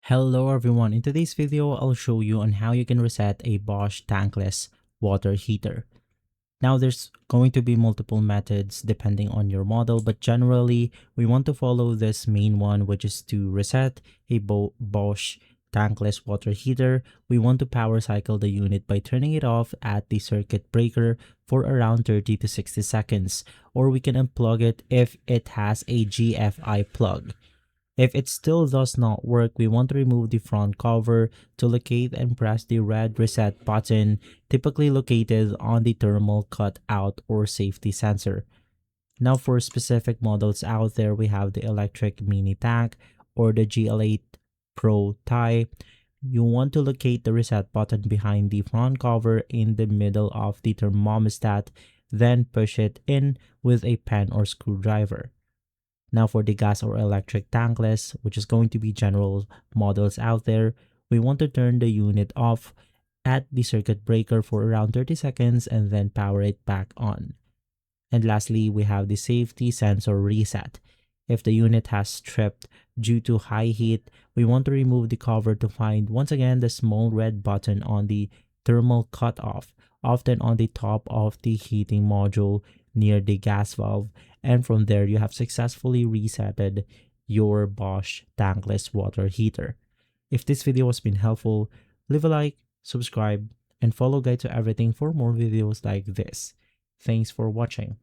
Hello everyone, in today's video I'll show you on how you can reset a Bosch tankless water heater. Now there's going to be multiple methods depending on your model, but generally we want to follow this main one, which is to reset a Bosch tankless water heater. We want to power cycle the unit by turning it off at the circuit breaker for around 30 to 60 seconds, or we can unplug it if it has a GFI plug. If it still does not work, we want to remove the front cover to locate and press the red reset button, typically located on the thermal cutout or safety sensor. Now for specific models out there, we have the electric mini tank or the GL8 Pro type. You want to locate the reset button behind the front cover in the middle of the thermostat, then push it in with a pen or screwdriver. Now for the gas or electric tankless, which is going to be general models out there, we want to turn the unit off at the circuit breaker for around 30 seconds and then power it back on. And lastly, we have the safety sensor reset. If the unit has tripped due to high heat, we want to remove the cover to find once again the small red button on the thermal cutoff, often on the top of the heating module near the gas valve, and from there you have successfully resetted your Bosch tankless water heater. If this video has been helpful, leave a like, subscribe, and follow Guide to Everything for more videos like this. Thanks for watching.